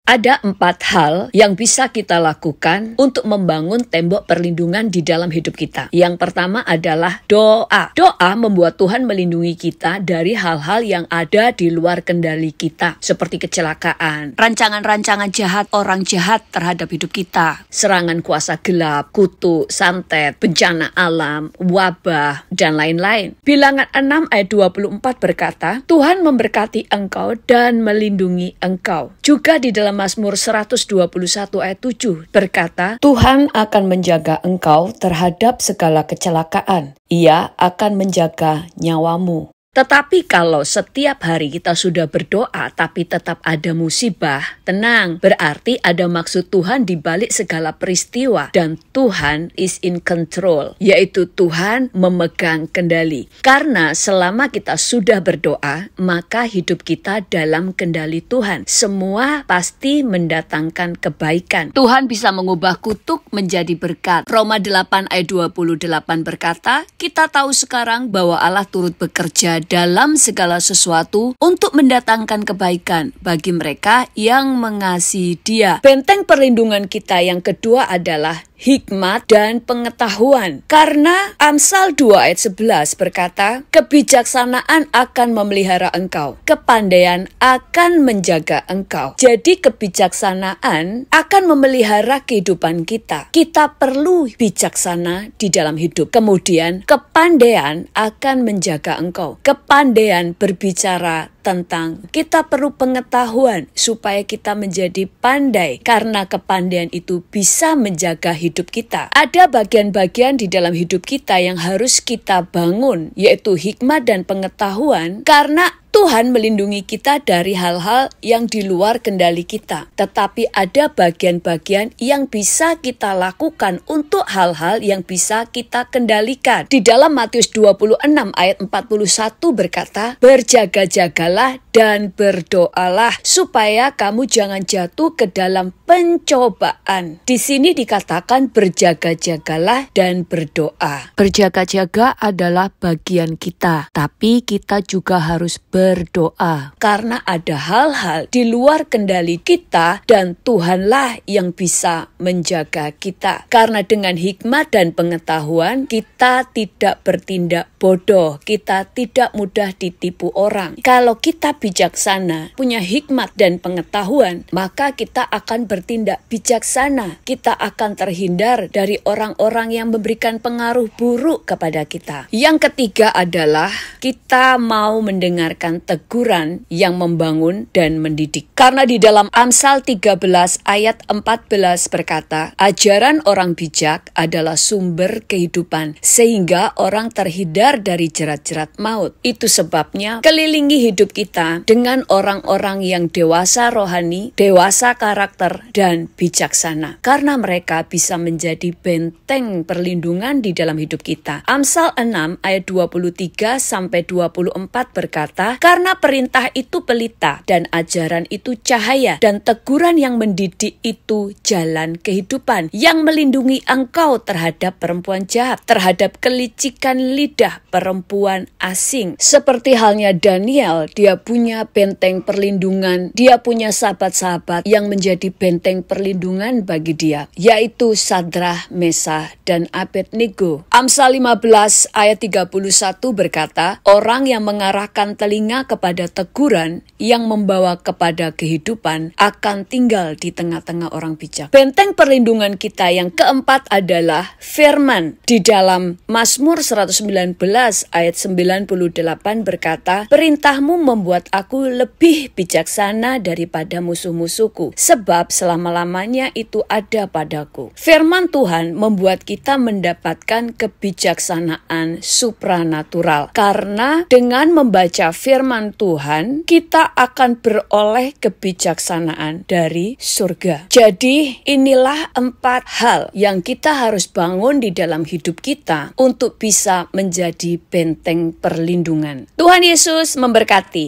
Ada 4 hal yang bisa kita lakukan untuk membangun tembok perlindungan di dalam hidup kita. Yang pertama adalah doa. Doa membuat Tuhan melindungi kita dari hal-hal yang ada di luar kendali kita, seperti kecelakaan, rancangan-rancangan jahat orang jahat terhadap hidup kita, serangan kuasa gelap, kutuk, santet, bencana alam, wabah, dan lain-lain. Bilangan 6 ayat 24 berkata, Tuhan memberkati engkau dan melindungi engkau. Juga di dalam Mazmur 121 ayat 7 berkata, Tuhan akan menjaga engkau terhadap segala kecelakaan. Ia akan menjaga nyawamu. Tetapi kalau setiap hari kita sudah berdoa tapi tetap ada musibah, tenang, berarti ada maksud Tuhan di balik segala peristiwa dan Tuhan is in control, yaitu Tuhan memegang kendali. Karena selama kita sudah berdoa, maka hidup kita dalam kendali Tuhan. Semua pasti mendatangkan kebaikan. Tuhan bisa mengubah kutuk menjadi berkat. Roma 8 ayat 28 berkata, kita tahu sekarang bahwa Allah turut bekerja dalam segala sesuatu untuk mendatangkan kebaikan bagi mereka yang mengasihi Dia. Benteng perlindungan kita yang kedua adalah hikmat dan pengetahuan. Karena Amsal 2 ayat 11 berkata, kebijaksanaan akan memelihara engkau, kepandaian akan menjaga engkau. Jadi kebijaksanaan akan memelihara kehidupan kita. Kita perlu bijaksana di dalam hidup. Kemudian kepandaian akan menjaga engkau. Kepandaian berbicara tentang kita perlu pengetahuan supaya kita menjadi pandai, karena kepandaian itu bisa menjaga hidup kita. Ada bagian-bagian di dalam hidup kita yang harus kita bangun, yaitu hikmat dan pengetahuan, karena Tuhan melindungi kita dari hal-hal yang di luar kendali kita. Tetapi ada bagian-bagian yang bisa kita lakukan untuk hal-hal yang bisa kita kendalikan. Di dalam Matius 26 ayat 41 berkata, berjaga-jagalah dan berdoalah supaya kamu jangan jatuh ke dalam pencobaan. Di sini dikatakan berjaga-jagalah dan berdoa. Berjaga-jaga adalah bagian kita, tapi kita juga harus berdoa, karena ada hal-hal di luar kendali kita dan Tuhanlah yang bisa menjaga kita. Karena dengan hikmat dan pengetahuan kita tidak bertindak bodoh, kita tidak mudah ditipu orang. Kalau kita bijaksana, punya hikmat dan pengetahuan, maka kita akan bertindak bijaksana. Kita akan terhindar dari orang-orang yang memberikan pengaruh buruk kepada kita. Yang ketiga adalah kita mau mendengarkan teguran yang membangun dan mendidik. Karena di dalam Amsal 13 ayat 14 berkata, ajaran orang bijak adalah sumber kehidupan, sehingga orang terhindar dari jerat-jerat maut. Itu sebabnya kelilingi hidup kita dengan orang-orang yang dewasa rohani, dewasa karakter, dan bijaksana. Karena mereka bisa menjadi benteng perlindungan di dalam hidup kita. Amsal 6 ayat 23 sampai 24 berkata, karena perintah itu pelita dan ajaran itu cahaya dan teguran yang mendidik itu jalan kehidupan yang melindungi engkau terhadap perempuan jahat, terhadap kelicikan lidah perempuan asing. Seperti halnya Daniel, dia punya benteng perlindungan, dia punya sahabat-sahabat yang menjadi benteng perlindungan bagi dia, yaitu Sadrah, Mesah, dan Abednego. Amsal 15 ayat 31 berkata, orang yang mengarahkan telinga kepada teguran yang membawa kepada kehidupan akan tinggal di tengah-tengah orang bijak. Benteng perlindungan kita yang keempat adalah firman. Di dalam Mazmur 119 ayat 98 berkata, perintahmu membuat aku lebih bijaksana daripada musuh-musuhku, sebab selama-lamanya itu ada padaku. Firman Tuhan membuat kita mendapatkan kebijaksanaan supranatural, karena dengan membaca firman Tuhan, kita akan beroleh kebijaksanaan dari surga. Jadi, inilah 4 hal yang kita harus bangun di dalam hidup kita untuk bisa menjadi benteng perlindungan. Tuhan Yesus memberkati.